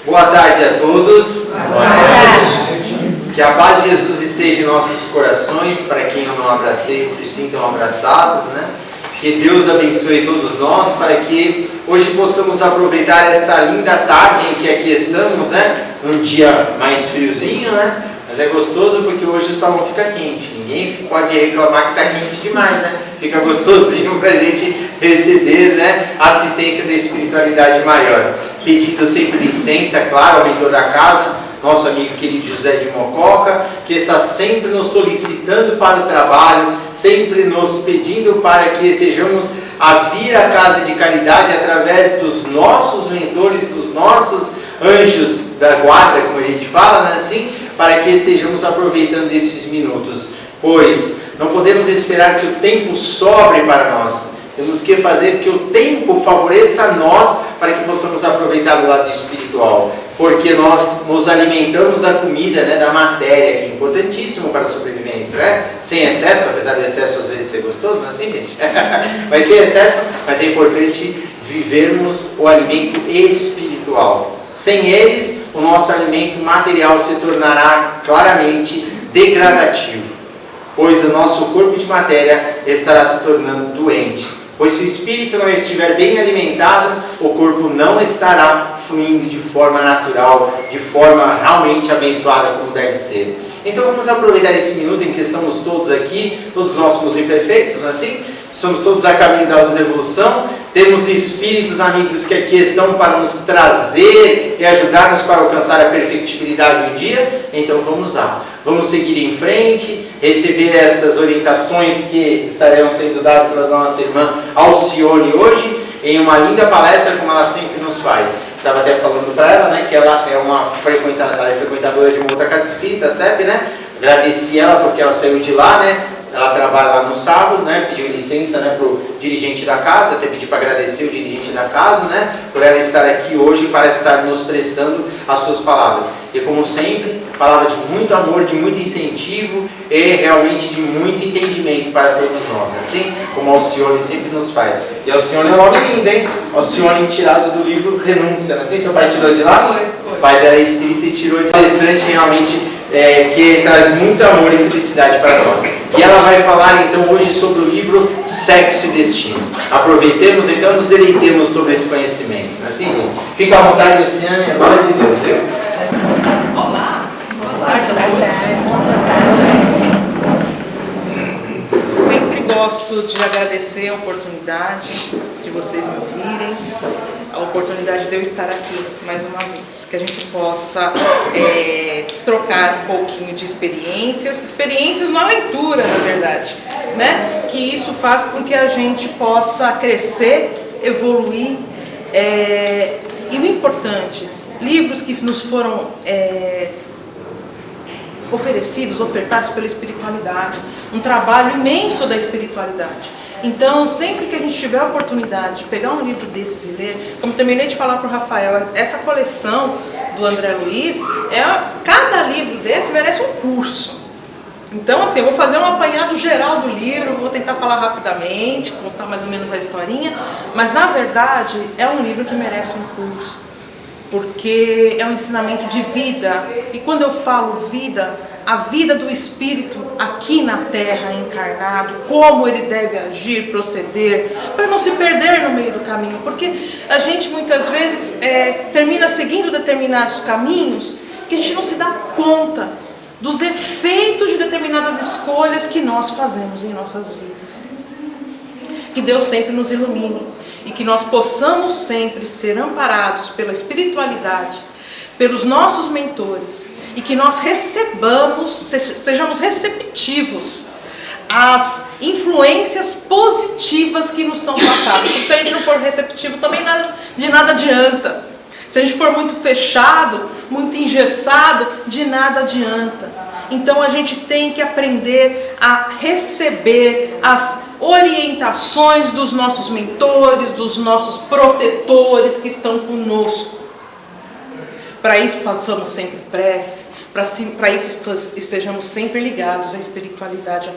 Boa tarde a todos. Boa tarde. Que a paz de Jesus esteja em nossos corações. Para quem eu não abracei, se sintam abraçados, né? Que Deus abençoe todos nós, para que hoje possamos aproveitar esta linda tarde em que aqui estamos, né? Um dia mais friozinho, né? Mas é gostoso porque hoje o salão fica quente. Ninguém pode reclamar que está quente demais, né? Fica gostosinho para a gente receber, né, a assistência da espiritualidade maior. Pedindo sempre licença, claro, ao mentor da casa, nosso amigo querido José de Mococa, que está sempre nos solicitando para o trabalho, sempre nos pedindo para que estejamos a vir à casa de caridade através dos nossos mentores, dos nossos anjos da guarda, como a gente fala, né, assim, para que estejamos aproveitando esses minutos, pois não podemos esperar que o tempo sobre para nós. Temos que fazer que o tempo favoreça a nós para que possamos aproveitar o lado espiritual. Porque nós nos alimentamos da comida, né, da matéria, que é importantíssimo para a sobrevivência, né? Sem excesso, apesar do excesso às vezes ser gostoso, não é assim, gente? Mas sem excesso, mas é importante vivermos o alimento espiritual. Sem eles, o nosso alimento material se tornará claramente degradativo, pois o nosso corpo de matéria estará se tornando doente. Pois se o espírito não estiver bem alimentado, o corpo não estará fluindo de forma natural, de forma realmente abençoada como deve ser. Então vamos aproveitar esse minuto em que estamos todos aqui, todos nós somos imperfeitos, não é assim? Somos todos a caminho da luz da evolução, temos espíritos amigos que aqui estão para nos trazer e ajudar-nos para alcançar a perfectibilidade um dia, então vamos lá. Vamos seguir em frente, receber estas orientações que estarão sendo dadas pela nossa irmã Alcione hoje, em uma linda palestra como ela sempre nos faz. Estava até falando para ela, né, que ela é uma frequentadora de uma outra casa espírita, SEB, né? Agradeci ela porque ela saiu de lá, né? Ela trabalha lá no sábado, né? Pediu licença, né, para o dirigente da casa, até pedi para agradecer o dirigente da casa, né, por ela estar aqui hoje para estar nos prestando as suas palavras. E como sempre, palavras de muito amor, de muito incentivo e realmente de muito entendimento para todos nós, assim como a Alcione sempre nos faz. E a Alcione é um nome lindo, hein? Alcione tirado do livro Renúncia, não sei se seu pai tirou de lá? Foi. O pai dela é espírita e tirou de palestrante realmente que traz muito amor e felicidade para nós. E ela vai falar então hoje sobre o livro Sexo e Destino. Aproveitemos então e nos deleitemos sobre esse conhecimento. Assim, gente? Fica à vontade, Luciane, é nós e Deus, viu? Olá, boa tarde a todos. Sempre gosto de agradecer a oportunidade de vocês me ouvirem, a oportunidade de eu estar aqui mais uma vez, que a gente possa trocar um pouquinho de experiências na leitura, na verdade, né? Que isso faz com que a gente possa crescer, evoluir, e o importante, livros que nos foram ofertados pela espiritualidade, um trabalho imenso da espiritualidade. Então, sempre que a gente tiver a oportunidade de pegar um livro desses e ler, como terminei de falar para o Rafael, essa coleção do André Luiz, cada livro desse merece um curso. Então, assim, eu vou fazer um apanhado geral do livro, vou tentar falar rapidamente, contar mais ou menos a historinha, mas, na verdade, é um livro que merece um curso, porque é um ensinamento de vida. E quando eu falo vida, a vida do espírito aqui na Terra, encarnado, como ele deve agir, proceder, para não se perder no meio do caminho, porque a gente muitas vezes termina seguindo determinados caminhos que a gente não se dá conta dos efeitos de determinadas escolhas que nós fazemos em nossas vidas. Que Deus sempre nos ilumine e que nós possamos sempre ser amparados pela espiritualidade, pelos nossos mentores, e que nós sejamos receptivos às influências positivas que nos são passadas. Porque se a gente não for receptivo, também de nada adianta. Se a gente for muito fechado, muito engessado, de nada adianta. Então a gente tem que aprender a receber as orientações dos nossos mentores, dos nossos protetores que estão conosco. Para isso façamos sempre prece, para isso estejamos sempre ligados à espiritualidade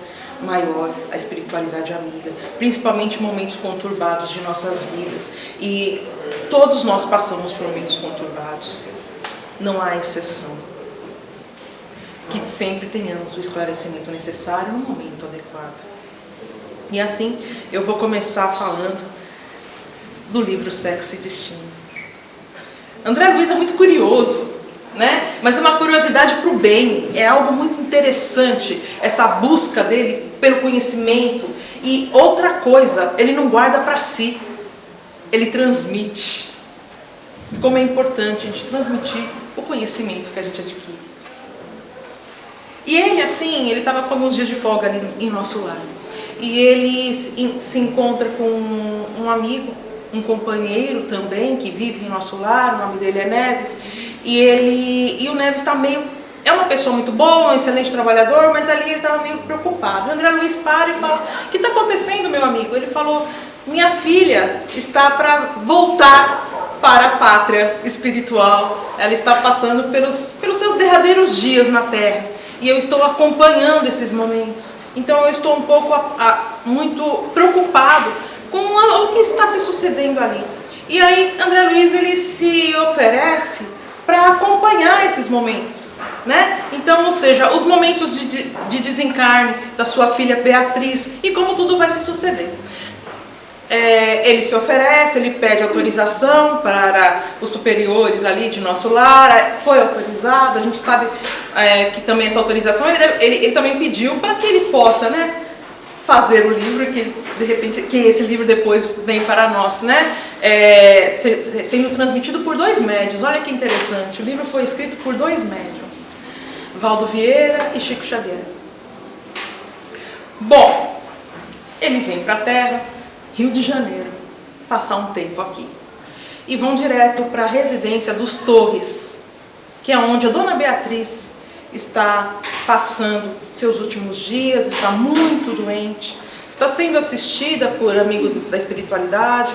maior, à espiritualidade amiga, principalmente em momentos conturbados de nossas vidas. E todos nós passamos por momentos conturbados. não há exceção. Que sempre tenhamos o esclarecimento necessário no momento adequado. E assim, eu vou começar falando do livro Sexo e Destino. André Luiz é muito curioso, né? Mas é uma curiosidade para o bem, é algo muito interessante, essa busca dele pelo conhecimento. E outra coisa, ele não guarda para si, ele transmite. Como é importante a gente transmitir o conhecimento que a gente adquire. E ele, assim, ele estava com alguns dias de folga ali em nosso lar. E ele se encontra com um amigo, um companheiro também, que vive em nosso lar, o nome dele é Neves. E o Neves está meio... É uma pessoa muito boa, um excelente trabalhador, mas ali ele estava meio preocupado. O André Luiz para e fala: o que está acontecendo, meu amigo? Ele falou: minha filha está para voltar para a pátria espiritual. Ela está passando pelos seus derradeiros dias na Terra. E eu estou acompanhando esses momentos. Então eu estou um pouco muito preocupado com o que está se sucedendo ali. E aí André Luiz, ele se oferece para acompanhar esses momentos, né? Então, ou seja, os momentos de desencarne da sua filha Beatriz e como tudo vai se suceder. Ele se oferece, ele pede autorização para os superiores ali de nosso lar, foi autorizado. A gente sabe que também essa autorização ele também pediu para que ele possa, né, fazer o livro, que de repente que esse livro depois vem para nós, né, sendo transmitido por 2 médiuns. Olha que interessante, o livro foi escrito por 2 médiuns, Valdo Vieira e Chico Xavier. Bom, ele vem para a Terra, Rio de Janeiro, passar um tempo aqui. E vão direto para a residência dos Torres, que é onde a Dona Beatriz está passando seus últimos dias, está muito doente, está sendo assistida por amigos da espiritualidade,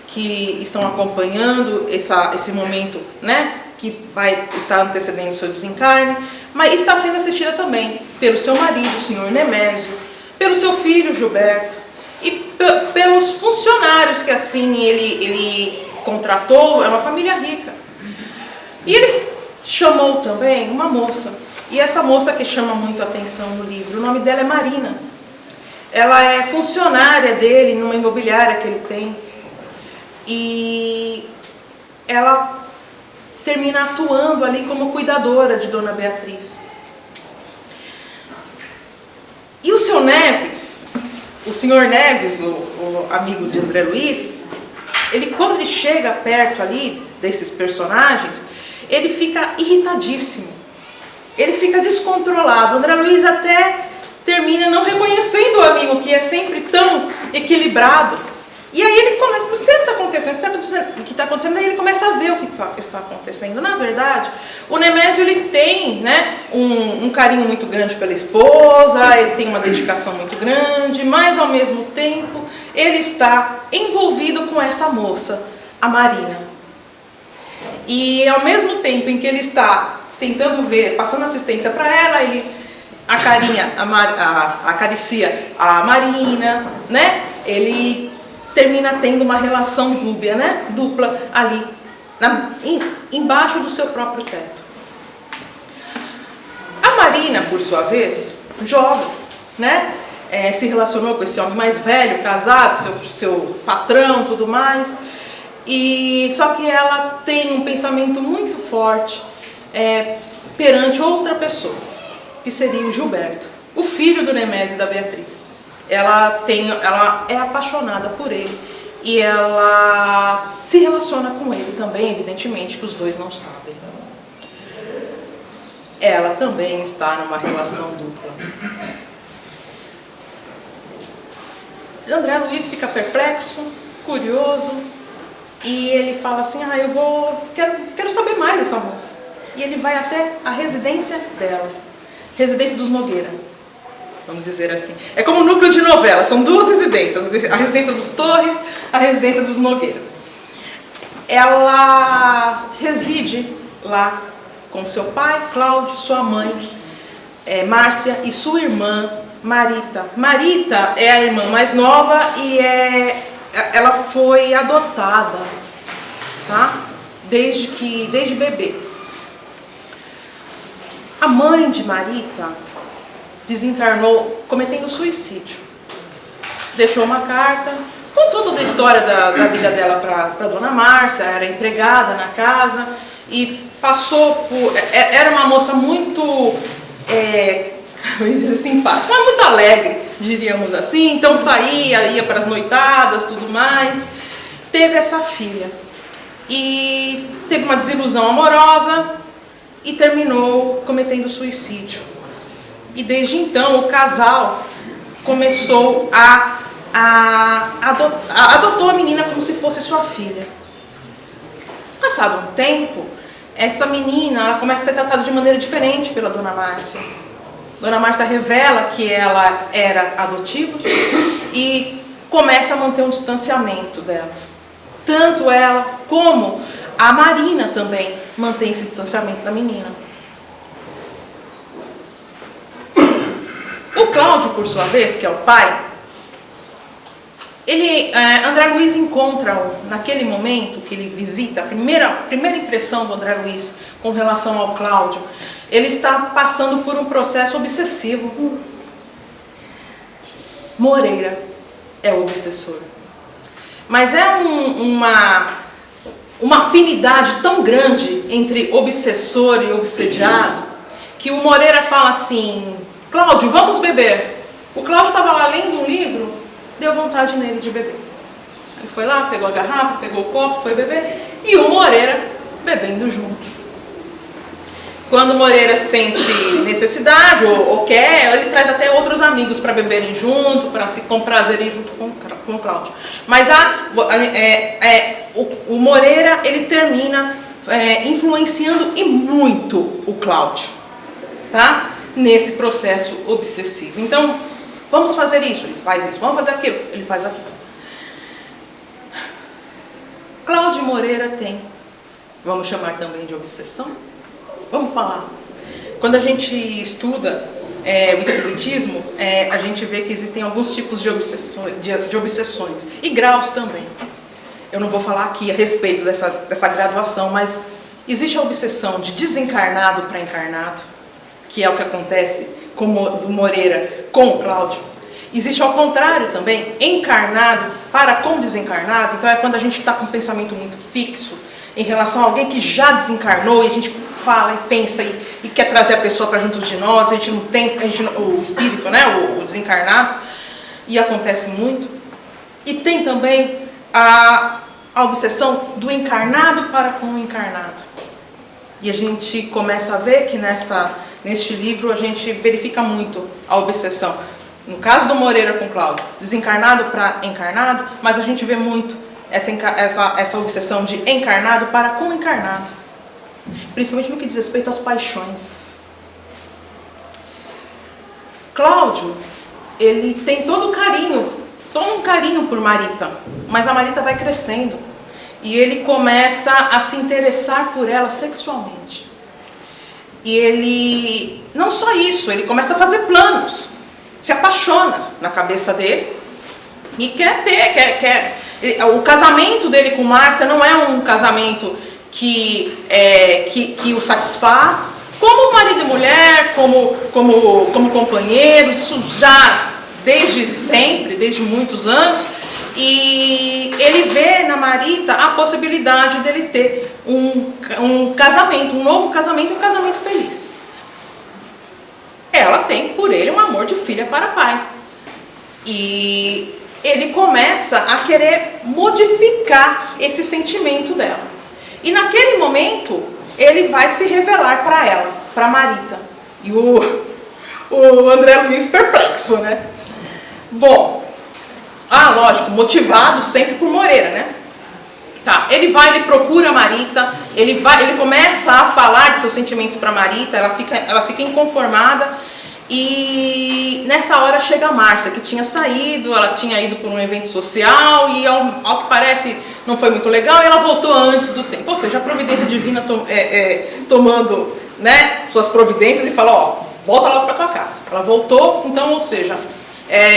que estão acompanhando esse momento, né, que vai estar antecedendo o seu desencarne, mas está sendo assistida também pelo seu marido, o senhor Nemésio, pelo seu filho Gilberto, e pelos funcionários que assim ele contratou. É uma família rica. E ele chamou também uma moça, e essa moça que chama muito a atenção no livro, o nome dela é Marina. Ela é funcionária dele numa imobiliária que ele tem, e ela termina atuando ali como cuidadora de Dona Beatriz. E o seu Neves, o senhor Neves, o amigo de André Luiz, quando ele chega perto ali desses personagens, ele fica irritadíssimo, ele fica descontrolado. André Luiz até termina não reconhecendo o amigo, que é sempre tão equilibrado. E aí ele começa: o que está acontecendo? O que está acontecendo? Aí ele começa a ver o que está acontecendo. Na verdade, o Nemésio, ele tem, né, um carinho muito grande pela esposa, ele tem uma dedicação muito grande, mas ao mesmo tempo ele está envolvido com essa moça, a Marina. E ao mesmo tempo em que ele está tentando ver, passando assistência para ela, ele acaricia a Marina, né? Ele termina tendo uma relação dúbia, né? Dupla ali, embaixo do seu próprio teto. A Marina, por sua vez, jovem, né? Se relacionou com esse homem mais velho, casado, seu patrão, tudo mais. E só que ela tem um pensamento muito forte perante outra pessoa, que seria o Gilberto, o filho do Nemésio e da Beatriz. Ela é apaixonada por ele e ela se relaciona com ele também, evidentemente que os dois não sabem. Ela também está numa relação dupla. André Luiz fica perplexo, curioso, e ele fala assim: quero saber mais dessa moça. E ele vai até a residência dela, residência dos Nogueira, vamos dizer assim. É como um núcleo de novela, são 2 residências, a residência dos Torres, a residência dos Nogueira. Ela reside lá com seu pai, Cláudio, sua mãe, Márcia, e sua irmã, Marita. Marita é a irmã mais nova e ela foi adotada, tá? Desde bebê. A mãe de Marita desencarnou cometendo suicídio. Deixou uma carta, contou toda a história da vida dela para Dona Márcia, era empregada na casa e passou por... Era uma moça muito, eu ia dizer simpática, mas muito alegre, diríamos assim. Então saía, ia para as noitadas, tudo mais. Teve essa filha e teve uma desilusão amorosa e terminou cometendo suicídio. E desde então o casal começou adotou a menina como se fosse sua filha. Passado um tempo, essa menina ela começa a ser tratada de maneira diferente pela Dona Márcia. Dona Márcia revela que ela era adotiva e começa a manter um distanciamento dela. Tanto ela como a Marina também mantém esse distanciamento da menina. O Cláudio, por sua vez, que é o pai, André Luiz encontra-o naquele momento que ele visita, a primeira impressão do André Luiz com relação ao Cláudio, ele está passando por um processo obsessivo. Moreira é o obsessor. Mas é uma afinidade tão grande entre obsessor e obsediado, que o Moreira fala assim: Cláudio, vamos beber. O Cláudio estava lá lendo um livro, deu vontade nele de beber. Ele foi lá, pegou a garrafa, pegou o copo, foi beber, e o Moreira bebendo junto. Quando o Moreira sente necessidade ou quer, ele traz até outros amigos para beberem junto, para se comprazerem junto com o Cláudio. Mas o Moreira, ele termina influenciando e muito o Cláudio, tá? Nesse processo obsessivo. Então, vamos fazer isso, ele faz isso, vamos fazer aquilo, ele faz aquilo. Cláudio Moreira tem, vamos chamar também de obsessão? Vamos falar. Quando a gente estuda o espiritismo, a gente vê que existem alguns tipos de obsessões e graus também. Eu não vou falar aqui a respeito dessa graduação, mas existe a obsessão de desencarnado para encarnado, que é o que acontece com do Moreira com o Cláudio. Existe ao contrário também, encarnado para com desencarnado. Então é quando a gente está com um pensamento muito fixo em relação a alguém que já desencarnou e a gente fala e pensa e quer trazer a pessoa para junto de nós, a gente não tem, o espírito, né, o desencarnado, e acontece muito. E tem também a obsessão do encarnado para com o encarnado. E a gente começa a ver que neste livro a gente verifica muito a obsessão. No caso do Moreira com Cláudio, desencarnado para encarnado, mas a gente vê muito essa obsessão de encarnado para com encarnado. Principalmente no que diz respeito às paixões. Cláudio, ele tem todo um carinho por Marita, mas a Marita vai crescendo e ele começa a se interessar por ela sexualmente. E ele, não só isso, ele começa a fazer planos, se apaixona na cabeça dele e quer o casamento dele com Márcia não é um casamento que o satisfaz, como marido e mulher, como companheiros, isso já desde sempre, desde muitos anos, e ele vê na Marita a possibilidade dele ter um casamento, um novo casamento, um casamento feliz. Ela tem por ele um amor de filha para pai, e ele começa a querer modificar esse sentimento dela. E naquele momento, ele vai se revelar para ela, para Marita. E o André Luiz perplexo, né? Bom, lógico, motivado sempre por Moreira, né? Tá, ele procura a Marita, ele começa a falar de seus sentimentos para Marita, ela fica inconformada. E nessa hora chega a Márcia, que tinha saído, ela tinha ido por um evento social e ao que parece não foi muito legal, e ela voltou antes do tempo. Ou seja, a providência divina tomando, né, suas providências e falou, volta logo para tua casa. Ela voltou, então, ou seja,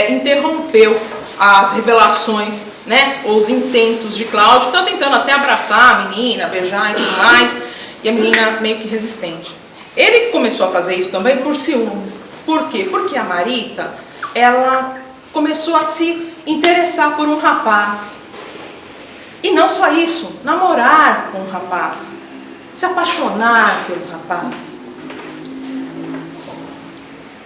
interrompeu as revelações, né, ou os intentos de Cláudio, que está tentando até abraçar a menina, beijar e tudo mais, e a menina meio que resistente. Ele começou a fazer isso também por ciúme. Por quê? Porque a Marita, ela começou a se interessar por um rapaz. E não só isso, namorar com um rapaz, se apaixonar pelo rapaz.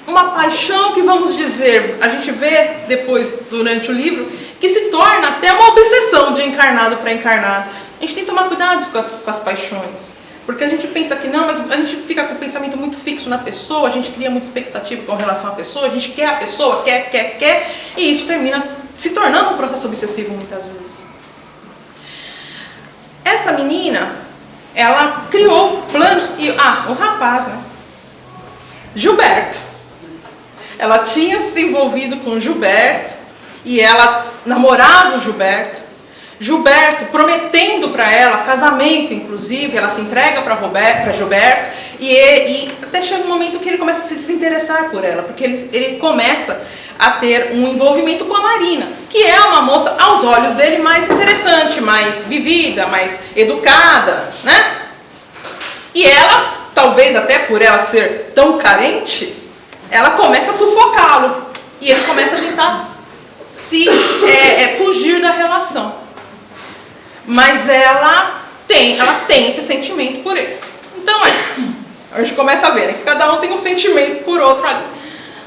Uma paixão que, vamos dizer, a gente vê depois, durante o livro, que se torna até uma obsessão de encarnado para encarnado. A gente tem que tomar cuidado com as paixões, porque a gente pensa que não, mas a gente fica com o pensamento muito fixo na pessoa, a gente cria muita expectativa com relação à pessoa, a gente quer a pessoa, quer, e isso termina se tornando um processo obsessivo muitas vezes. Essa menina, ela criou planos, e o rapaz, né? Gilberto. Ela tinha se envolvido com o Gilberto, e ela namorava o Gilberto. Gilberto prometendo para ela casamento, inclusive, ela se entrega para Gilberto, e até chega um momento que ele começa a se desinteressar por ela, porque ele começa a ter um envolvimento com a Marina, que é uma moça, aos olhos dele, mais interessante, mais vivida, mais educada, né? E ela, talvez até por ela ser tão carente, ela começa a sufocá-lo, e ele começa a tentar fugir da relação. Mas ela tem esse sentimento por ele. Então a gente começa a ver, né, que cada um tem um sentimento por outro ali.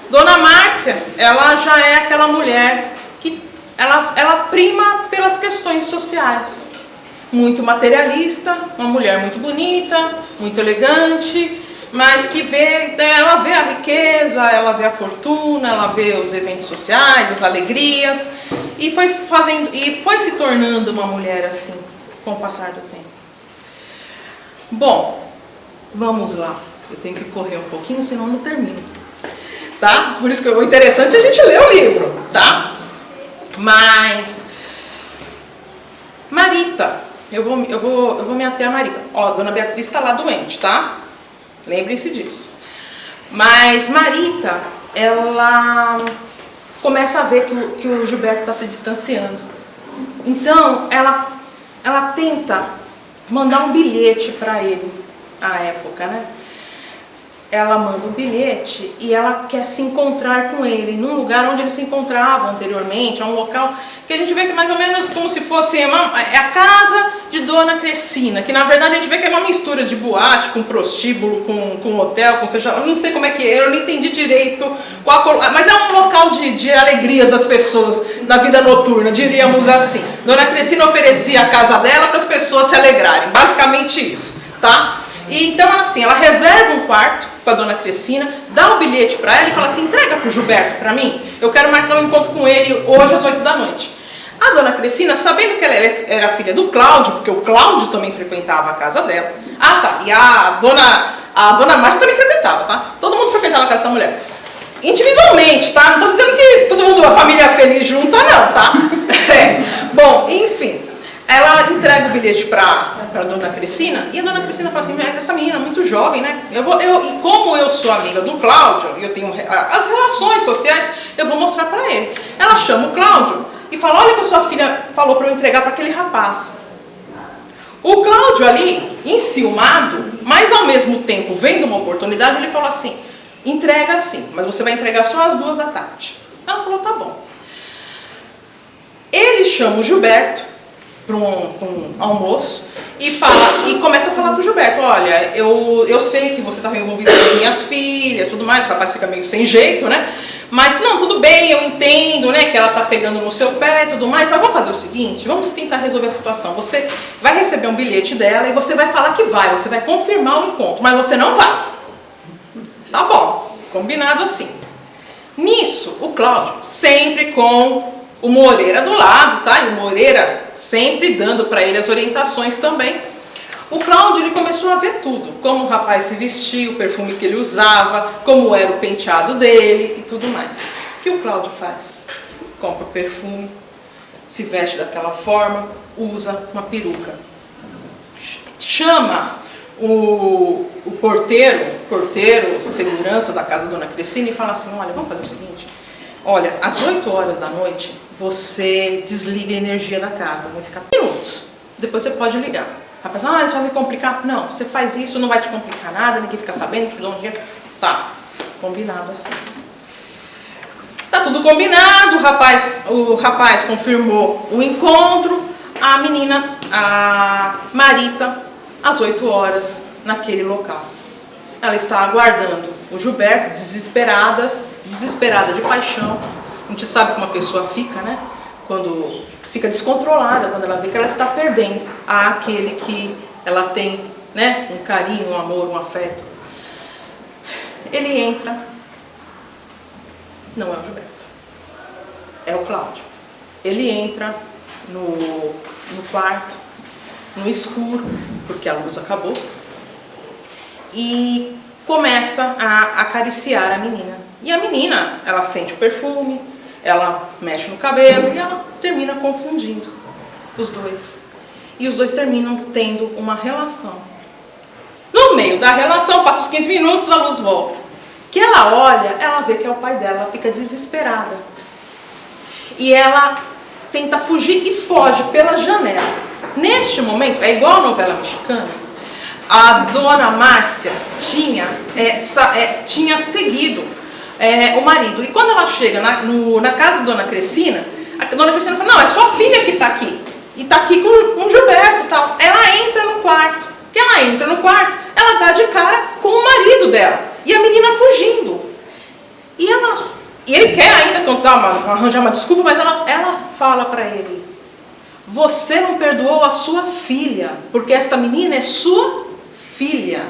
Dona Márcia, ela já é aquela mulher que ela prima pelas questões sociais. Muito materialista, uma mulher muito bonita, muito elegante, mas que ela vê a riqueza, ela vê a fortuna, ela vê os eventos sociais, as alegrias, e foi se tornando uma mulher assim, com o passar do tempo. Bom, vamos lá. Eu tenho que correr um pouquinho, senão não termino. Tá? Por isso que o interessante é a gente ler o livro, tá? Mas Marita, eu vou me ater a Marita. Ó, a Dona Beatriz está lá doente, tá? Lembrem-se disso. Mas Marita, ela começa a ver que o Gilberto está se distanciando. Então, ela tenta mandar um bilhete para ele, à época, né? Ela manda um bilhete e ela quer se encontrar com ele num lugar onde eles se encontravam anteriormente, é um local que a gente vê que é mais ou menos como se fosse a casa de Dona Crescina, que na verdade a gente vê que é uma mistura de boate com prostíbulo, com hotel, eu não sei como é que é, eu não entendi direito mas é um local de alegrias das pessoas na vida noturna, diríamos assim. Dona Crescina oferecia a casa dela para as pessoas se alegrarem, basicamente isso, tá? E então assim, ela reserva um quarto para a Dona Crescina, dá um bilhete para ela e fala assim: entrega para o Gilberto para mim, eu quero marcar um encontro com ele hoje às 8 da noite. A Dona Crescina, sabendo que ela era filha do Cláudio, porque o Cláudio também frequentava a casa dela. Ah, tá, e a Dona Márcia também frequentava, tá? Todo mundo frequentava a casa dessa mulher. Individualmente, tá? Não tô dizendo que todo mundo, a família feliz junta, não, tá? Bom, enfim. Ela entrega o bilhete para a Dona Crescina, e a Dona Crescina fala assim: mas essa menina é muito jovem, né? E como eu sou amiga do Cláudio, e eu tenho as relações sociais, eu vou mostrar para ele. Ela chama o Cláudio e fala: olha o que a sua filha falou para eu entregar para aquele rapaz. O Cláudio ali, enciumado, mas ao mesmo tempo vendo uma oportunidade, ele falou assim: entrega sim, mas você vai entregar só às 2 da tarde. Ela falou: tá bom. Ele chama o Gilberto para um almoço e começa a falar pro Gilberto: olha, eu sei que você estava envolvido com as minhas filhas, tudo mais. O rapaz fica meio sem jeito, né? Mas não, tudo bem, eu entendo, né, que ela tá pegando no seu pé e tudo mais, mas vamos fazer o seguinte, vamos tentar resolver a situação. Você vai receber um bilhete dela e você vai falar que vai, você vai confirmar o encontro, mas você não vai. Tá bom, combinado assim. Nisso, o Cláudio, sempre com o Moreira do lado, tá? E o Moreira sempre dando para ele as orientações também. O Cláudio, ele começou a ver tudo, como o rapaz se vestia, o perfume que ele usava, como era o penteado dele e tudo mais. O que o Cláudio faz? Compra o perfume, se veste daquela forma, usa uma peruca. Chama o porteiro, segurança da casa da Dona Crescina, e fala assim: olha, vamos fazer o seguinte, olha, às 8 horas da noite, você desliga a energia da casa, vai ficar minutos, depois você pode ligar. Rapaz, isso vai me complicar. Não, você faz isso, não vai te complicar nada, ninguém fica sabendo, te dá um dinheiro. Tá, combinado assim. Tá tudo combinado, o rapaz confirmou o encontro, a menina, a Marita, às 8 horas, naquele local. Ela está aguardando o Gilberto, desesperada de paixão. A gente sabe como a pessoa fica, né? Quando fica descontrolada, quando ela vê que ela está perdendo aquele que ela tem, né? Um carinho, um amor, um afeto. Ele entra, não é o Gilberto, é o Cláudio. Ele entra no quarto, no escuro, porque a luz acabou, e começa a acariciar a menina. E a menina, ela sente o perfume, ela mexe no cabelo e ela termina confundindo os dois. E os dois terminam tendo uma relação. No meio da relação, passa os 15 minutos, a luz volta. Que ela olha, ela vê que é o pai dela, ela fica desesperada. E ela tenta fugir e foge pela janela. Neste momento, é igual a novela mexicana, a dona Márcia tinha seguido o marido. E quando ela chega na casa da dona Crescina, a dona Crescina fala, não, é sua filha que está aqui. E está aqui com o Gilberto e tal. Ela entra no quarto. Que ela entra no quarto, ela dá de cara com o marido dela. E a menina fugindo. E ele quer ainda arranjar uma desculpa, mas ela fala para ele, você não perdoou a sua filha, porque esta menina é sua filha.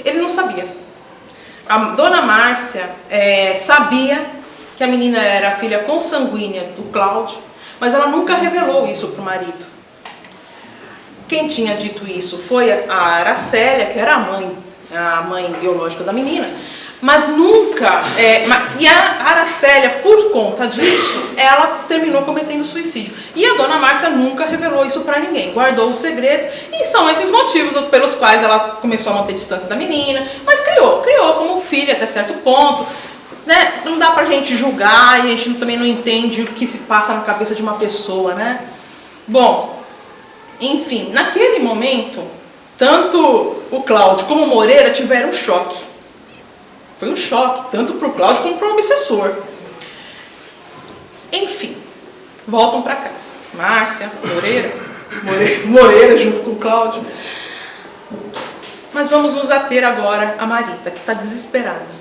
Ele não sabia. A dona Márcia sabia que a menina era a filha consanguínea do Cláudio, mas ela nunca revelou isso para o marido. Quem tinha dito isso foi a Aracélia, que era a mãe biológica da menina, mas nunca... e a Aracélia, por conta disso, ela terminou cometendo suicídio. E a dona Márcia nunca revelou isso para ninguém, guardou o segredo, e são esses motivos pelos quais ela começou a manter distância da menina, mas criou como filha até certo ponto, né? Não dá pra gente julgar, e a gente também não entende o que se passa na cabeça de uma pessoa, né? Bom, enfim, naquele momento, tanto o Cláudio como o Moreira tiveram um choque. Foi um choque, tanto para o Cláudio como para o obsessor. Enfim, voltam para casa. Márcia, Moreira junto com o Cláudio. Mas vamos nos ater agora a Marita, que está desesperada.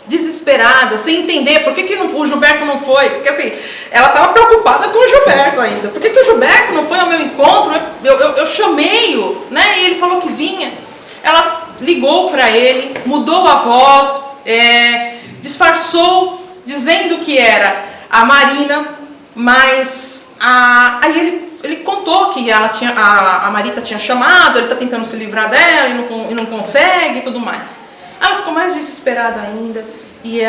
Desesperada, sem entender por que o Gilberto não foi. Porque assim, ela estava preocupada com o Gilberto ainda. Por que o Gilberto não foi ao meu encontro? Eu chamei-o, né? E ele falou que vinha. Ela ligou para ele, mudou a voz, disfarçou, dizendo que era a Marina, mas aí ele contou que a Marita tinha chamado, ele está tentando se livrar dela e não consegue e tudo mais. Ela ficou mais desesperada ainda e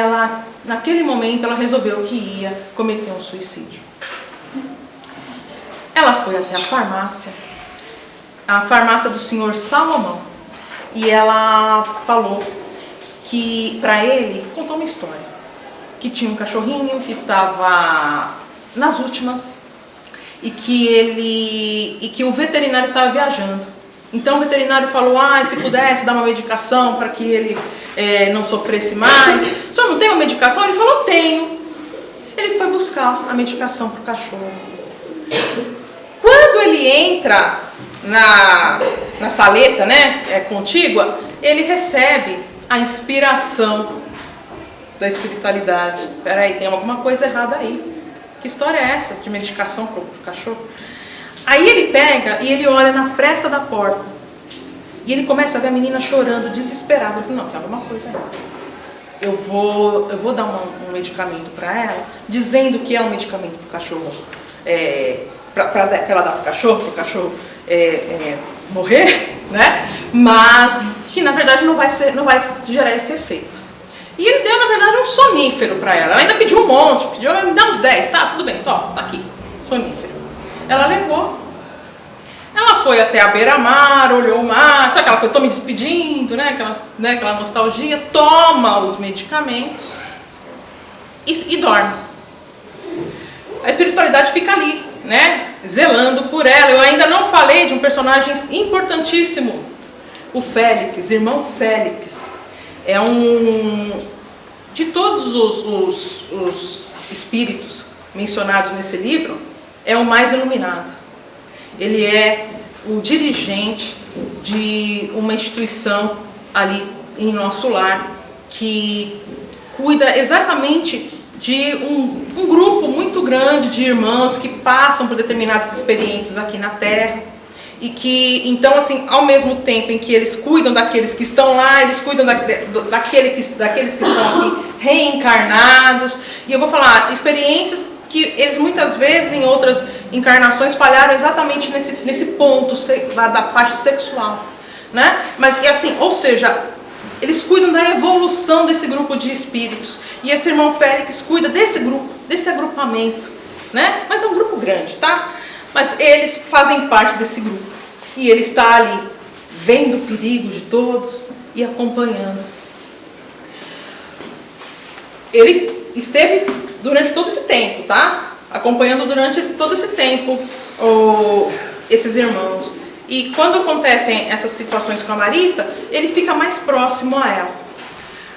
naquele momento, ela resolveu que ia cometer um suicídio. Ela foi até a farmácia do senhor Salomão, e ela falou que, para ele, contou uma história, que tinha um cachorrinho que estava nas últimas e que o veterinário estava viajando. Então o veterinário falou, se pudesse dar uma medicação para que ele não sofresse mais. O senhor não tem uma medicação? Ele falou, tenho. Ele foi buscar a medicação para o cachorro. Quando ele entra na saleta, né, contígua, ele recebe a inspiração da espiritualidade. Peraí, tem alguma coisa errada aí. Que história é essa de medicação para o cachorro? Aí ele pega e ele olha na fresta da porta. E ele começa a ver a menina chorando, desesperada. Ele falou, não, tem alguma coisa errada. Eu vou dar um medicamento para ela, dizendo que é um medicamento para o cachorro, para ela dar para o cachorro morrer, né? Mas que na verdade não vai gerar esse efeito. E ele deu, na verdade, um sonífero para ela. Ela ainda pediu um monte, me dá uns 10, tá? Tudo bem, tá aqui, sonífero. Ela levou. Ela foi até a beira-mar, olhou o mar, sabe aquela coisa, estou me despedindo, né? Aquela nostalgia, toma os medicamentos e dorme. A espiritualidade fica ali, né? zelando por ela. Eu ainda não falei de um personagem importantíssimo, o Félix, irmão Félix. É de todos os espíritos mencionados nesse livro, é o mais iluminado. Ele é o dirigente de uma instituição ali em nosso lar, que cuida exatamente de um grupo muito grande de irmãos que passam por determinadas experiências aqui na Terra, e que, então, assim, ao mesmo tempo em que eles cuidam daqueles que estão lá, eles cuidam daqueles que estão aqui reencarnados. E eu vou falar experiências que eles muitas vezes em outras encarnações falharam exatamente nesse ponto da parte sexual, né? Mas, e assim, ou seja, eles cuidam da evolução desse grupo de espíritos. E esse irmão Félix cuida desse grupo, desse agrupamento, né? Mas é um grupo grande, tá? Mas eles fazem parte desse grupo. E ele está ali, vendo o perigo de todos e acompanhando. Ele esteve durante todo esse tempo, tá? Acompanhando durante todo esse tempo esses irmãos. E quando acontecem essas situações com a Marita, ele fica mais próximo a ela.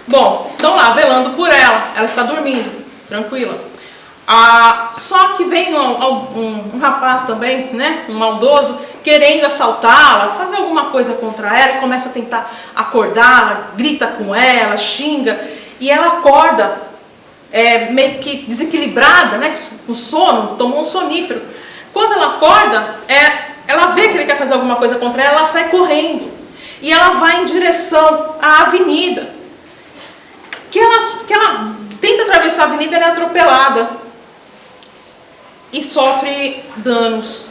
Bom, estão lá velando por ela. Ela está dormindo, tranquila. Só que vem um rapaz também, né, um maldoso, querendo assaltá-la, fazer alguma coisa contra ela, começa a tentar acordá-la, grita com ela, xinga, e ela acorda meio que desequilibrada, né, com sono, tomou um sonífero. Quando ela acorda, ela vê que ele quer fazer alguma coisa contra ela, ela sai correndo, e ela vai em direção à avenida. Que ela tenta atravessar a avenida, ela é atropelada e sofre danos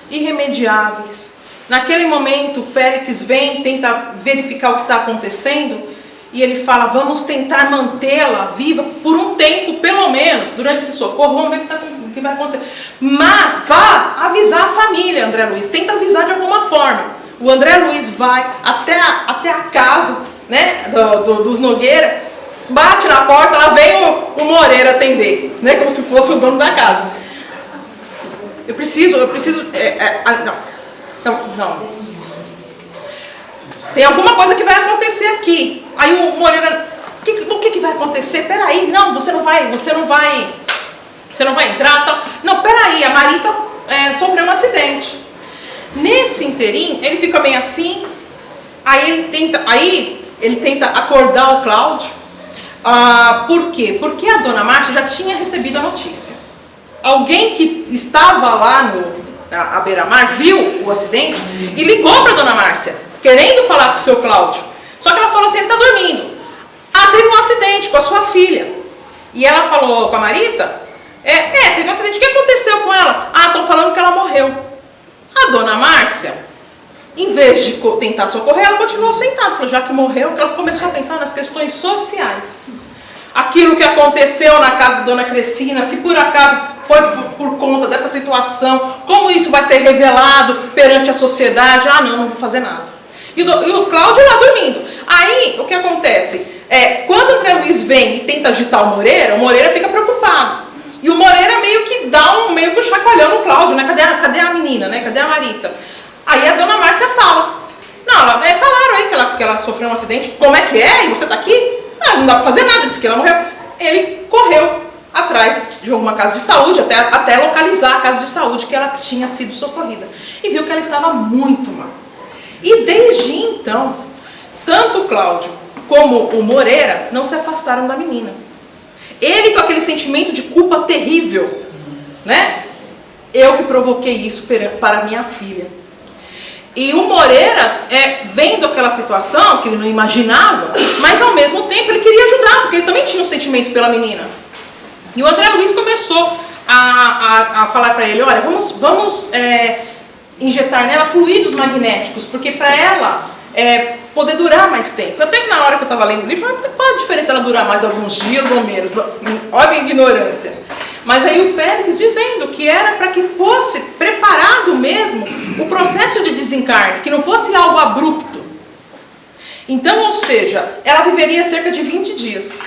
irremediáveis. Naquele momento, Félix vem, tenta verificar o que está acontecendo, e ele fala, vamos tentar mantê-la viva por um tempo, pelo menos, durante esse socorro, vamos ver o que vai acontecer. Mas vá avisar a família, André Luiz, tenta avisar de alguma forma. O André Luiz vai até a casa, né, dos Nogueira, bate na porta, lá vem o Moreira atender, né, como se fosse o dono da casa. Eu preciso, não. Tem alguma coisa que vai acontecer aqui. Aí o Moreira, o que vai acontecer? Peraí, não, você não vai entrar, tal. Não, peraí, a Marita sofreu um acidente. Nesse inteirinho, ele fica bem assim, aí ele tenta acordar o Cláudio. Por quê? Porque a dona Márcia já tinha recebido a notícia. Alguém que estava lá à beira-mar viu o acidente e ligou para a dona Márcia, querendo falar com o seu Cláudio. Só que ela falou assim, ele está dormindo. Teve um acidente com a sua filha. E ela falou com a Marita, teve um acidente, o que aconteceu com ela? Estão falando que ela morreu. A dona Márcia, em vez de tentar socorrer, ela continuou sentada. Falou, já que morreu, ela começou a pensar nas questões sociais. Aquilo que aconteceu na casa da dona Crescina, se por acaso foi por conta dessa situação, como isso vai ser revelado perante a sociedade? Não vou fazer nada. E o Cláudio lá dormindo. Aí, o que acontece? Quando o André Luiz vem e tenta agitar o Moreira fica preocupado. E o Moreira meio que dá meio que um chacoalhão no Cláudio, né? Cadê a menina, né? Cadê a Marita? Aí a dona Márcia fala. Falaram aí que ela sofreu um acidente. Como é que é? E você tá aqui? Não dá pra fazer nada, disse que ela morreu. Ele correu atrás de alguma casa de saúde, até localizar a casa de saúde que ela tinha sido socorrida. E viu que ela estava muito mal. E desde então, tanto o Cláudio como o Moreira não se afastaram da menina. Ele com aquele sentimento de culpa terrível, né? Eu que provoquei isso para minha filha. E o Moreira, vendo aquela situação, que ele não imaginava, mas ao mesmo tempo ele queria ajudar, porque ele também tinha um sentimento pela menina. E o André Luiz começou a falar para ele, olha, vamos injetar nela fluidos magnéticos, porque para ela poder durar mais tempo. Até que na hora que eu estava lendo o livro, qual a diferença dela durar mais alguns dias ou menos? Olha a ignorância. Mas aí o Félix dizendo que era para que fosse preparado mesmo o processo de desencarne, que não fosse algo abrupto. Então, ou seja, ela viveria cerca de 20 dias.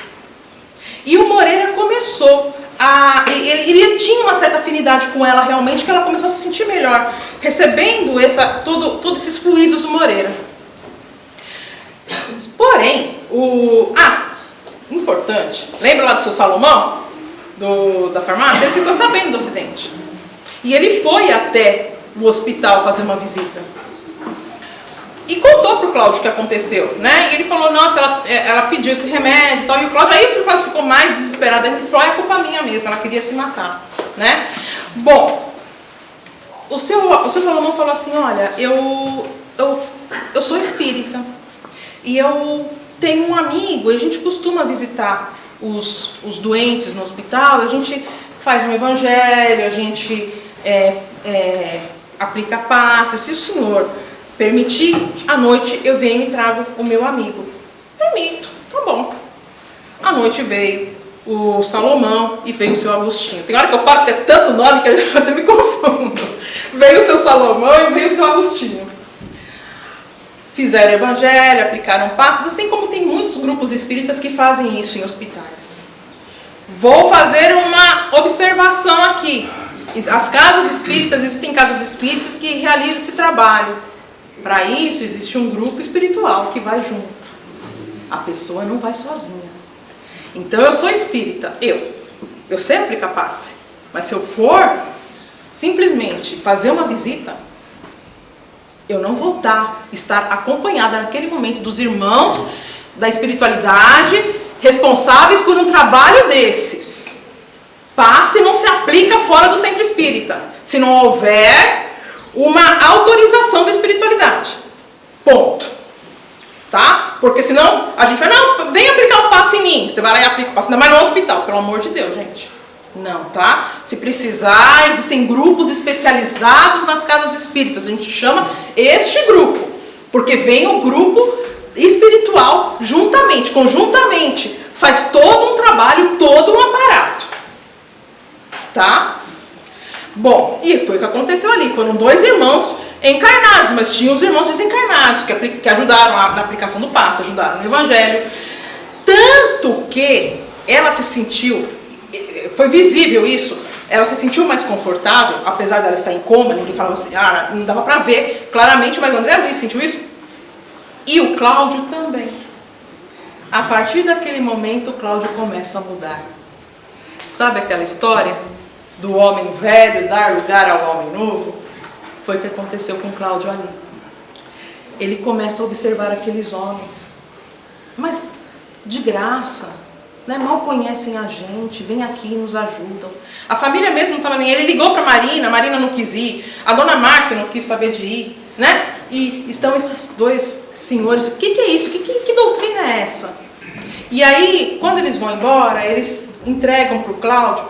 E o Moreira começou ele tinha uma certa afinidade com ela realmente, que ela começou a se sentir melhor, recebendo todos esses fluidos do Moreira. Porém, importante, lembra lá do seu Salomão, da farmácia? Ele ficou sabendo do acidente. E ele foi até o hospital fazer uma visita. E contou pro Cláudio o que aconteceu, né? E ele falou, nossa, ela pediu esse remédio e tal. E o Cláudio ficou mais desesperado ainda, ele falou, é culpa minha mesmo, ela queria se matar, né? Bom, o seu Salomão falou assim, olha, eu sou espírita e eu tenho um amigo, a gente costuma visitar os doentes no hospital, a gente faz um evangelho, a gente aplica passe, se o senhor permitir, à noite eu venho e trago o meu amigo. Permito, tá bom. À noite veio o Salomão e veio o seu Agostinho. Tem hora que eu paro, tem tanto nome que eu até me confundo. Veio o seu Salomão e veio o seu Agostinho. Fizeram evangelho, aplicaram passos, assim como tem muitos grupos espíritas que fazem isso em hospitais. Vou fazer uma observação aqui. As casas espíritas, existem casas espíritas que realizam esse trabalho. Para isso, existe um grupo espiritual que vai junto. A pessoa não vai sozinha. Então, eu sou espírita, eu sei aplicar passe. Mas se eu for simplesmente fazer uma visita, eu não vou estar acompanhada naquele momento dos irmãos da espiritualidade responsáveis por um trabalho desses. Passe não se aplica fora do centro espírita, se não houver uma autorização da espiritualidade. Ponto. Tá? Porque senão a gente vai, não, vem aplicar o passe em mim. Você vai lá e aplica o passe, ainda mais no hospital, pelo amor de Deus, gente. Não, tá? Se precisar, existem grupos especializados nas casas espíritas. A gente chama este grupo, porque vem o grupo espiritual juntamente, conjuntamente, faz todo um trabalho, todo um aparato. Tá? Bom, e foi o que aconteceu ali. Foram 2 irmãos encarnados, mas tinham os irmãos desencarnados que ajudaram na aplicação do passe, ajudaram no evangelho. Tanto que ela se sentiu, foi visível isso, ela se sentiu mais confortável, apesar dela estar em coma, ninguém falava assim, não dava pra ver claramente, mas o André Luiz sentiu isso. E o Cláudio também. A partir daquele momento, o Cláudio começa a mudar. Sabe aquela história do homem velho dar lugar ao homem novo? Foi o que aconteceu com o Cláudio ali. Ele começa a observar aqueles homens, mas de graça, né? Mal conhecem a gente, vêm aqui e nos ajudam. A família mesmo não estava nem. Ele ligou para a Marina não quis ir, a dona Márcia não quis saber de ir, né? E estão esses 2 senhores, o que é isso? Que doutrina é essa? E aí, quando eles vão embora, eles entregam para o Cláudio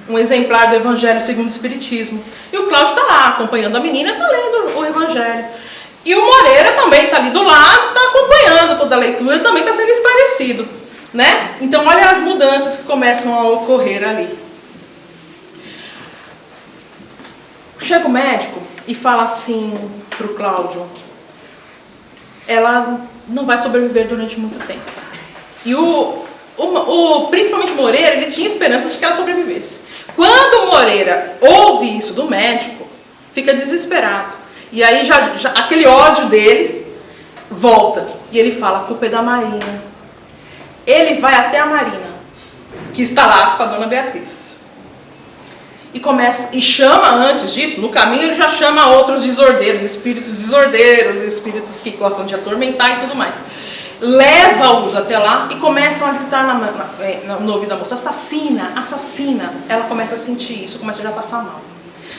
um exemplar do Evangelho segundo o Espiritismo. E o Cláudio está lá, acompanhando a menina, está lendo o Evangelho. E o Moreira também está ali do lado, está acompanhando toda a leitura, também está sendo esclarecido, né? Então, olha as mudanças que começam a ocorrer ali. Chega o médico e fala assim para o Cláudio, ela não vai sobreviver durante muito tempo. E principalmente o Moreira, ele tinha esperanças de que ela sobrevivesse. Quando o Moreira ouve isso do médico, fica desesperado. E aí já aquele ódio dele volta. E ele fala, a culpa é da Marina. Ele vai até a Marina, que está lá com a dona Beatriz. E chama, antes disso, no caminho ele já chama outros desordeiros, espíritos que gostam de atormentar e tudo mais. Leva-os até lá e começam a gritar no ouvido da moça, assassina, assassina. Ela começa a sentir isso, começa já a passar mal.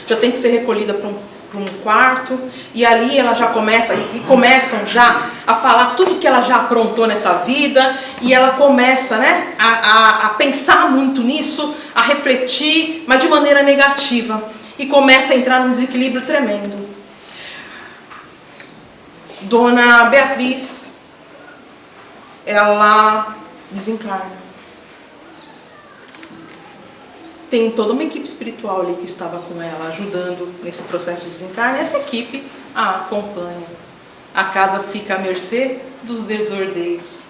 Já tem que ser recolhida para um quarto, e ali ela já começa, e começam já a falar tudo que ela já aprontou nessa vida, e ela começa, né, a pensar muito nisso, a refletir, mas de maneira negativa, e começa a entrar num desequilíbrio tremendo. Dona Beatriz, ela desencarna. Tem toda uma equipe espiritual ali que estava com ela, ajudando nesse processo de desencarne. Essa equipe a acompanha. A casa fica à mercê dos desordeiros.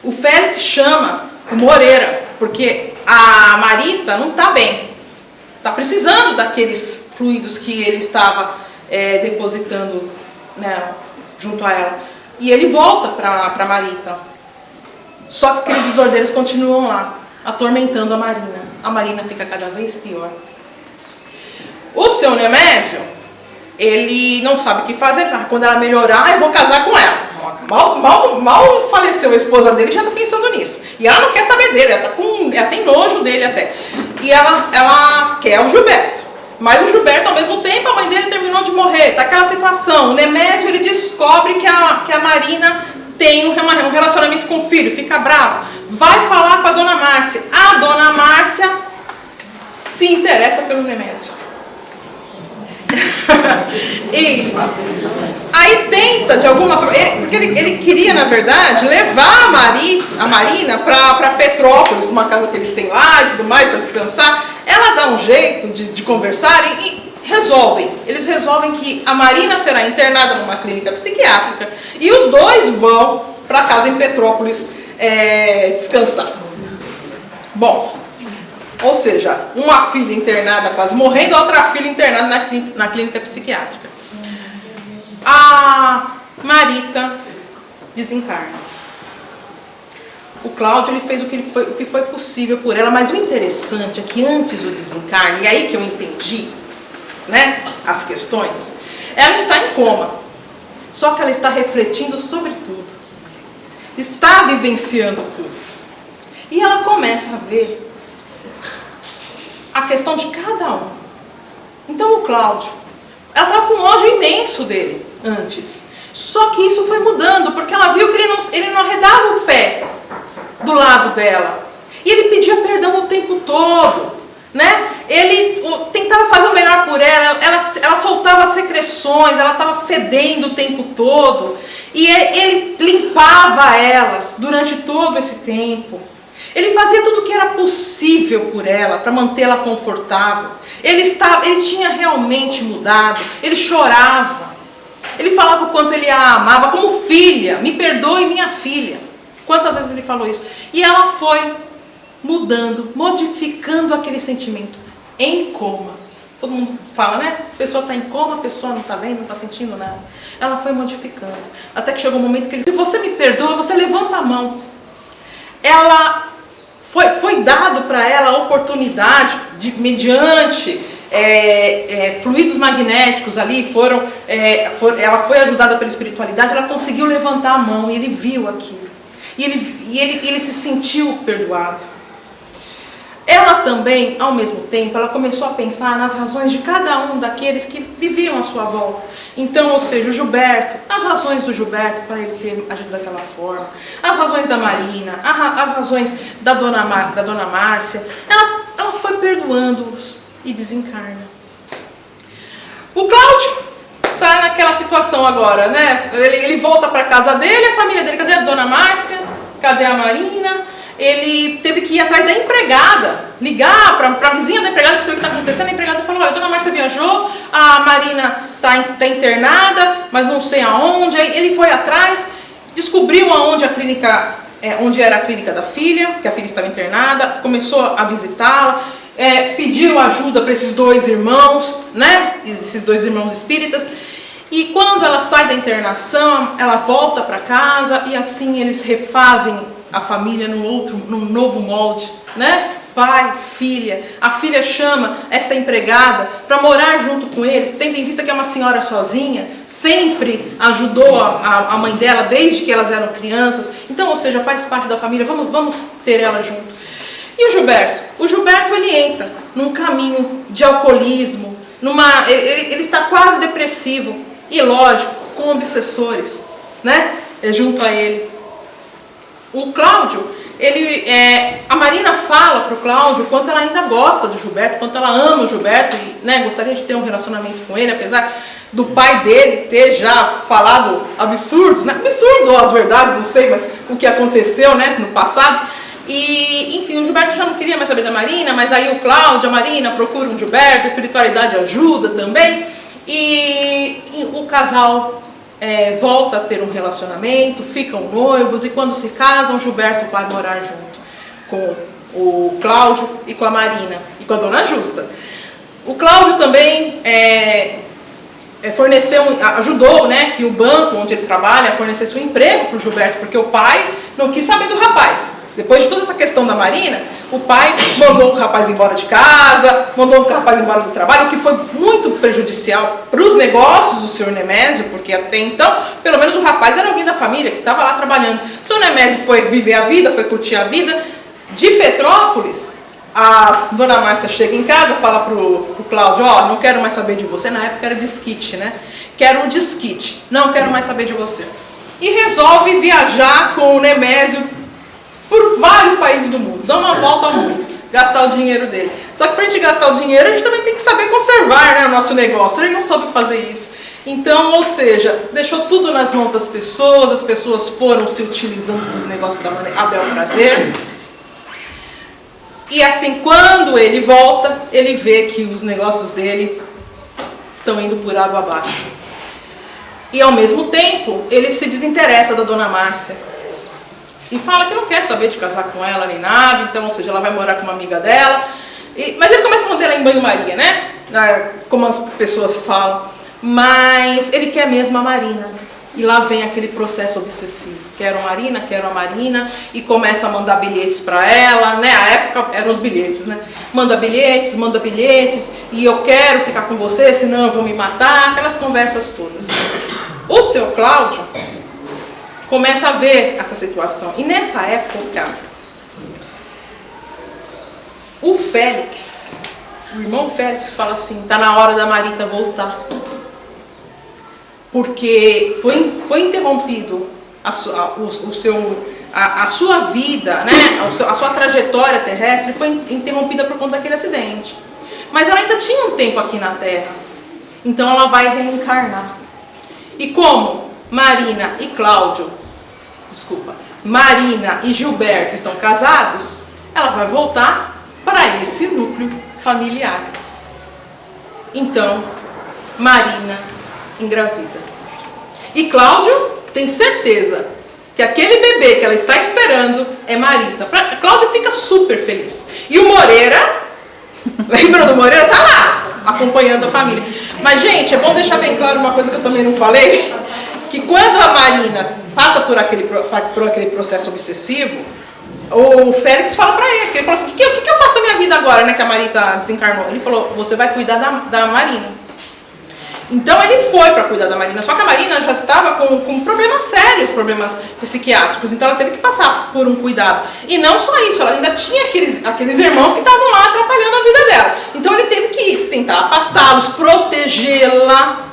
O Félix chama o Moreira, porque a Marita não está bem, está precisando daqueles fluidos que ele estava depositando nela, junto a ela. E ele volta para Marita. Só que aqueles desordeiros continuam lá, atormentando a Marina. A Marina fica cada vez pior. O seu Nemésio, ele não sabe o que fazer. Quando ela melhorar, eu vou casar com ela. Mal faleceu a esposa dele, já está pensando nisso. E ela não quer saber dele, ela tem nojo dele até. E ela quer o Gilberto. Mas o Gilberto, ao mesmo tempo, a mãe dele terminou de morrer. Está aquela situação. O Nemésio, ele descobre que a Marina tem um relacionamento com o filho, fica bravo. Vai falar com a dona Márcia. A dona Márcia se interessa pelo Nemésio. E aí tenta de alguma forma, porque ele queria, na verdade, levar a Marina para Petrópolis, para uma casa que eles têm lá e tudo mais, para descansar. Ela dá um jeito de conversar e eles resolvem que a Marina será internada numa clínica psiquiátrica e os dois vão para casa em Petrópolis descansar. Bom, ou seja, uma filha internada quase morrendo, a outra filha internada na clínica psiquiátrica. A Marita desencarna. O Cláudio, ele fez o que foi possível por ela, mas o interessante é que antes do desencarne, e aí que eu entendi, né, as questões, ela está em coma, só que ela está refletindo sobre tudo, está vivenciando tudo, e ela começa a ver a questão de cada um. Então o Cláudio, ela estava com um ódio imenso dele antes, só que isso foi mudando, porque ela viu que ele não arredava o pé do lado dela, e ele pedia perdão o tempo todo, né? Ele tentava fazer o melhor por ela soltava secreções, ela estava fedendo o tempo todo, e ele limpava ela durante todo esse tempo. Ele fazia tudo o que era possível por ela, para mantê-la confortável. Ele tinha realmente mudado, ele chorava, ele falava o quanto ele a amava, como filha, me perdoe minha filha. Quantas vezes ele falou isso? E ela foi mudando, modificando aquele sentimento em coma. Todo mundo fala, né? A pessoa está em coma, a pessoa não está vendo, não está sentindo nada. Ela foi modificando. Até que chegou um momento que ele disse, se você me perdoa, você levanta a mão. Ela foi dado para ela a oportunidade de, mediante fluidos magnéticos ali, ela foi ajudada pela espiritualidade, ela conseguiu levantar a mão e ele viu aquilo. E ele se sentiu perdoado. Ela também, ao mesmo tempo, ela começou a pensar nas razões de cada um daqueles que viviam à sua volta. Então, ou seja, o Gilberto, as razões do Gilberto para ele ter agido daquela forma, as razões da Marina, as razões da dona Márcia, ela foi perdoando-os e desencarna. O Cláudio está naquela situação agora, né? Ele volta para a casa dele, a família dele, cadê a dona Márcia? Cadê a Marina? Ele teve que ir atrás da empregada, ligar para a vizinha da empregada para saber o que está acontecendo. A empregada falou, olha, a dona Márcia viajou, a Marina está internada, mas não sei aonde. Aí ele foi atrás, descobriu aonde onde era a clínica da filha, que a filha estava internada, começou a visitá-la, pediu ajuda para esses dois irmãos, né? Esses dois irmãos espíritas. E quando ela sai da internação, ela volta para casa e assim eles refazem a família num novo molde, né? Pai, filha. A filha chama essa empregada para morar junto com eles, tendo em vista que é uma senhora sozinha, sempre ajudou a mãe dela desde que elas eram crianças. Então, ou seja, faz parte da família, vamos ter ela junto. E o Gilberto? O Gilberto, ele entra num caminho de alcoolismo, ele está quase depressivo. E lógico, com obsessores, né? Junto a ele. O Cláudio, a Marina fala para o Cláudio o quanto ela ainda gosta do Gilberto, quanto ela ama o Gilberto e, né, gostaria de ter um relacionamento com ele, apesar do pai dele ter já falado absurdos, né? Absurdos ou as verdades, não sei, mas o que aconteceu, né, no passado. E, enfim, o Gilberto já não queria mais saber da Marina, mas aí o Cláudio, a Marina procuram o Gilberto, a espiritualidade ajuda também. E o casal volta a ter um relacionamento, ficam noivos e quando se casam, Gilberto vai morar junto com o Cláudio e com a Marina e com a Dona Justa. O Cláudio também ajudou, né, que o banco onde ele trabalha fornecesse um emprego para o Gilberto, porque o pai não quis saber do rapaz. Depois de toda essa questão da Marina, o pai mandou o rapaz embora de casa, mandou o rapaz embora do trabalho, o que foi muito prejudicial para os negócios do senhor Nemésio, porque até então, pelo menos o rapaz era alguém da família que estava lá trabalhando. O senhor Nemésio foi viver a vida, foi curtir a vida. De Petrópolis, a dona Márcia chega em casa, fala pro Cláudio, ó, não quero mais saber de você. Na época era desquite, né? Quero um desquite, não quero mais saber de você. E resolve viajar com o Nemésio por vários países do mundo, dar uma volta ao mundo, gastar o dinheiro dele. Só que para a gente gastar o dinheiro, a gente também tem que saber conservar, né, o nosso negócio. Ele não soube fazer isso. Então, ou seja, deixou tudo nas mãos das pessoas, as pessoas foram se utilizando dos negócios da maneira a bel prazer. E assim, quando ele volta, ele vê que os negócios dele estão indo por água abaixo. E ao mesmo tempo, ele se desinteressa da dona Márcia. E fala que não quer saber de casar com ela nem nada, então, ou seja, ela vai morar com uma amiga dela. Mas ele começa a manter ela em banho-maria, né? Como as pessoas falam. Mas ele quer mesmo a Marina. E lá vem aquele processo obsessivo. Quero a Marina, e começa a mandar bilhetes para ela, né? A época eram os bilhetes, né? Manda bilhetes, e eu quero ficar com você, senão eu vou me matar, aquelas conversas todas. O seu Cláudio começa a ver essa situação. E nessa época, o Félix, o irmão Félix, fala assim, tá na hora da Marita voltar. Porque foi interrompido a sua vida, né? A sua trajetória terrestre foi interrompida por conta daquele acidente. Mas ela ainda tinha um tempo aqui na Terra. Então ela vai reencarnar. E como Marina e Gilberto estão casados, ela vai voltar para esse núcleo familiar. Então, Marina engravida. E Cláudio tem certeza que aquele bebê que ela está esperando é Marita. Cláudio fica super feliz. E o Moreira, lembra do Moreira? Tá lá, acompanhando a família. Mas, gente, é bom deixar bem claro uma coisa que eu também não falei, que quando a Marina passa por aquele processo obsessivo, o Félix fala pra ele, que ele falou assim, o que eu faço da minha vida agora, né, que a Marita desencarnou? Ele falou, você vai cuidar da Marina. Então ele foi para cuidar da Marina, só que a Marina já estava com problemas sérios, problemas psiquiátricos, então ela teve que passar por um cuidado. E não só isso, ela ainda tinha aqueles irmãos que estavam lá atrapalhando a vida dela. Então ele teve que tentar afastá-los, protegê-la.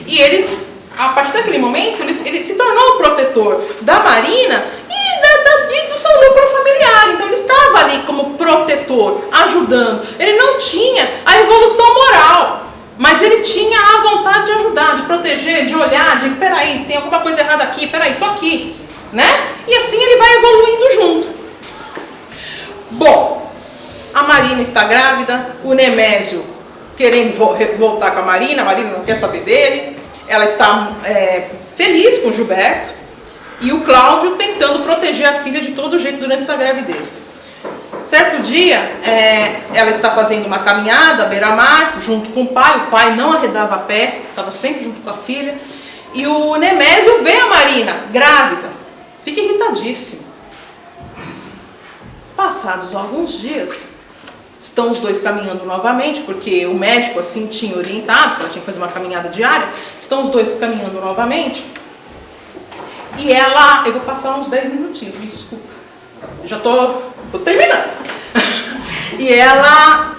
E ele, a partir daquele momento, ele se tornou o protetor da Marina e do seu núcleo familiar. Então ele estava ali como protetor, ajudando. Ele não tinha a evolução moral, mas ele tinha a vontade de ajudar, de proteger, de olhar, de peraí, tem alguma coisa errada aqui, peraí, tô aqui, né? E assim ele vai evoluindo junto. Bom, a Marina está grávida, o Nemésio querendo voltar com a Marina não quer saber dele, ela está feliz com o Gilberto, e o Cláudio tentando proteger a filha de todo jeito durante essa gravidez. Certo dia, ela está fazendo uma caminhada à beira-mar, junto com o pai não arredava a pé, estava sempre junto com a filha, e o Nemésio vê a Marina grávida, fica irritadíssimo. Passados alguns dias, estão os dois caminhando novamente, porque o médico assim tinha orientado, que ela tinha que fazer uma caminhada diária, estão os dois caminhando novamente, e ela, eu vou passar uns 10 minutinhos, me desculpa, já estou terminando. E ela,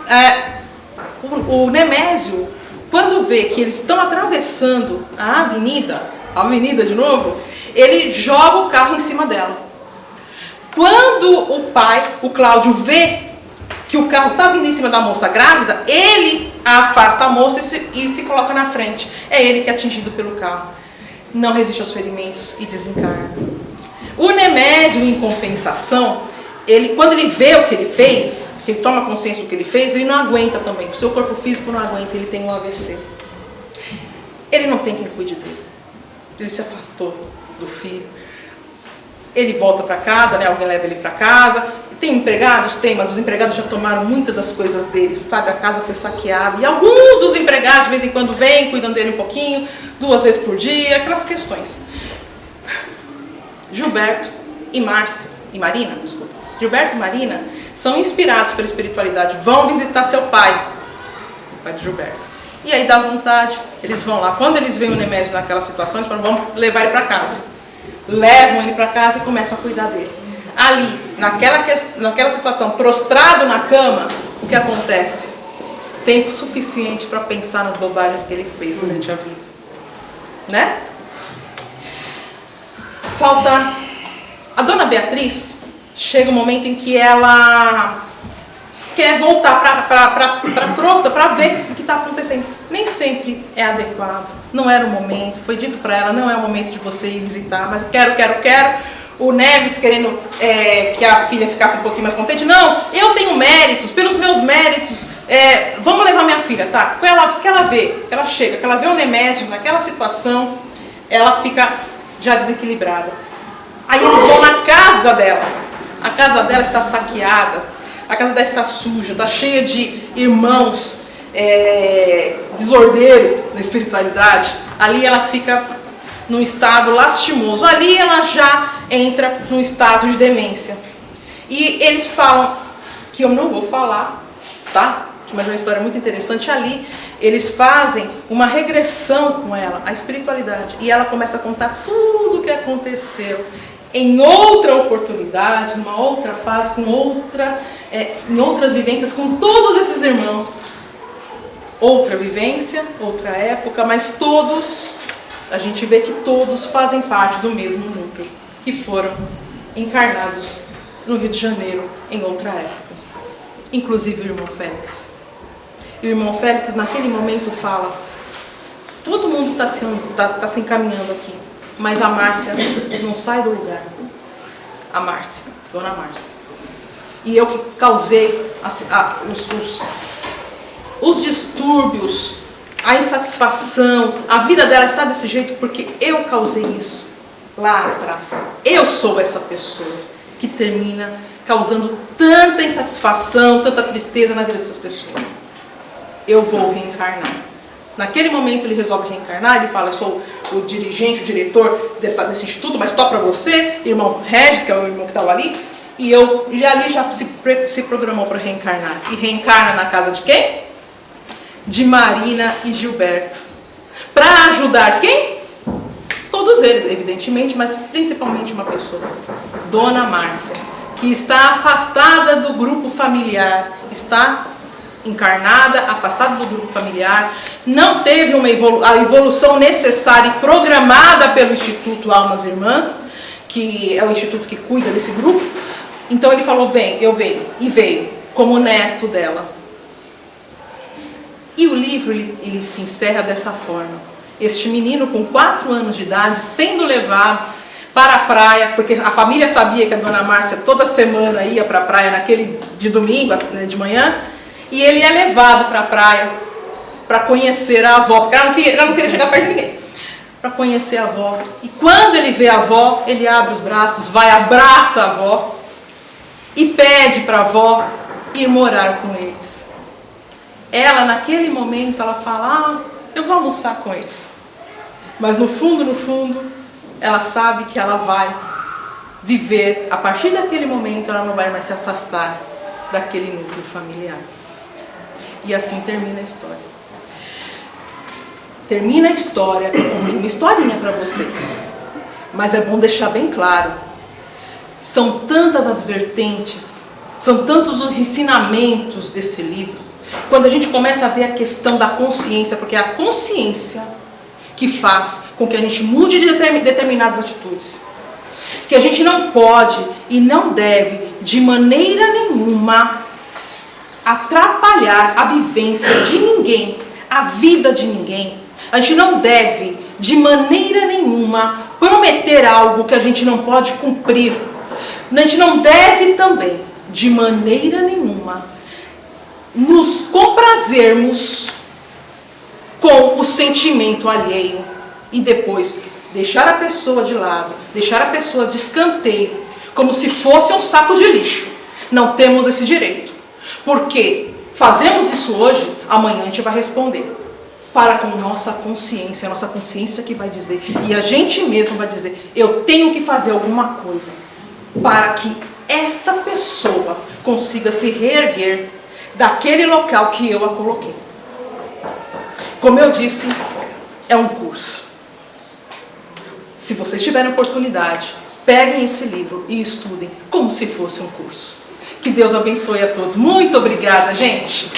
o Nemésio, quando vê que eles estão atravessando a avenida de novo, ele joga o carro em cima dela. Quando o pai, o Cláudio, vê que o carro está vindo em cima da moça grávida, ele afasta a moça e se coloca na frente. É ele que é atingido pelo carro. Não resiste aos ferimentos e desencarna. O Nemésio, em compensação, quando ele vê o que ele fez, que ele toma consciência do que ele fez, ele não aguenta também. O seu corpo físico não aguenta, ele tem um AVC. Ele não tem quem cuide dele. Ele se afastou do filho. Ele volta para casa, né? Alguém leva ele para casa, Tem empregados? Tem, mas os empregados já tomaram muitas das coisas deles, sabe? A casa foi saqueada. E alguns dos empregados, de vez em quando, vêm, cuidam dele um pouquinho, 2 vezes por dia, aquelas questões. Gilberto e Marina, desculpa. Gilberto e Marina são inspirados pela espiritualidade. Vão visitar seu pai, o pai de Gilberto. E aí dá vontade, eles vão lá. Quando eles veem o Nemésio naquela situação, eles falam, vamos levar ele para casa. Levam ele para casa e começam a cuidar dele. Ali, naquela situação, prostrado na cama, o que acontece? Tempo suficiente para pensar nas bobagens que ele fez durante a vida. Né? Falta... A dona Beatriz, chega um momento em que ela quer voltar para a crosta para ver o que está acontecendo. Nem sempre é adequado, não era o momento. Foi dito para ela, não é o momento de você ir visitar, mas eu quero. O Neves querendo que a filha ficasse um pouquinho mais contente. Não, eu tenho méritos, pelos meus méritos, vamos levar minha filha, tá? Que ela vê, que ela chega, que ela vê o Nemésio naquela situação, ela fica já desequilibrada. Aí eles vão na casa dela. A casa dela está saqueada, a casa dela está suja, está cheia de irmãos desordeiros na espiritualidade. Ali ela fica num estado lastimoso. Ali ela já entra num estado de demência. E eles falam, que eu não vou falar, tá? Mas é uma história muito interessante. Ali eles fazem uma regressão com ela, a espiritualidade. E ela começa a contar tudo o que aconteceu em outra oportunidade, numa outra fase, em outras vivências com todos esses irmãos. Outra vivência, outra época, mas todos, a gente vê que todos fazem parte do mesmo núcleo, que foram encarnados no Rio de Janeiro em outra época. Inclusive o irmão Félix. E o irmão Félix naquele momento fala, todo mundo está se encaminhando aqui, mas a Márcia não sai do lugar. A Márcia, Dona Márcia. E eu que causei os distúrbios, a insatisfação, a vida dela está desse jeito porque eu causei isso lá atrás. Eu sou essa pessoa que termina causando tanta insatisfação, tanta tristeza na vida dessas pessoas. Eu vou reencarnar. Naquele momento ele resolve reencarnar, ele fala, eu sou o dirigente, o diretor desse instituto, mas toca para você, irmão Regis, que é o irmão que estava ali, e eu ali já se programou para reencarnar. E reencarna na casa de quem? De Marina e Gilberto. Para ajudar quem? Todos eles, evidentemente, mas principalmente uma pessoa, Dona Márcia, que está afastada do grupo familiar, está encarnada, afastada do grupo familiar, não teve a evolução necessária e programada pelo Instituto Almas Irmãs, que é o instituto que cuida desse grupo. Então ele falou, eu venho, e veio, como neto dela. E o livro ele se encerra dessa forma. Este menino com 4 anos de idade, sendo levado para a praia, porque a família sabia que a Dona Márcia toda semana ia para a praia naquele de domingo, de manhã, e ele é levado para a praia para conhecer a avó, porque ela não queria chegar perto de ninguém, para conhecer a avó. E quando ele vê a avó, ele abre os braços, abraça a avó e pede para a avó ir morar com eles. Ela, naquele momento, ela fala, eu vou almoçar com eles. Mas no fundo, ela sabe que ela vai viver, a partir daquele momento, ela não vai mais se afastar daquele núcleo familiar. E assim termina a história. Termina a história, eu contei uma historinha para vocês. Mas é bom deixar bem claro, são tantas as vertentes, são tantos os ensinamentos desse livro, quando a gente começa a ver a questão da consciência, porque é a consciência que faz com que a gente mude de determinadas atitudes. Que a gente não pode e não deve, de maneira nenhuma, atrapalhar a vivência de ninguém, a vida de ninguém. A gente não deve, de maneira nenhuma, prometer algo que a gente não pode cumprir. A gente não deve também, de maneira nenhuma, nos comprazermos com o sentimento alheio e depois deixar a pessoa de lado, deixar a pessoa de escanteio, como se fosse um saco de lixo. Não temos esse direito. Porque fazemos isso hoje, amanhã a gente vai responder. Para com nossa consciência, a nossa consciência que vai dizer, e a gente mesmo vai dizer, eu tenho que fazer alguma coisa para que esta pessoa consiga se reerguer daquele local que eu a coloquei. Como eu disse, é um curso. Se vocês tiverem oportunidade, peguem esse livro e estudem como se fosse um curso. Que Deus abençoe a todos. Muito obrigada, gente!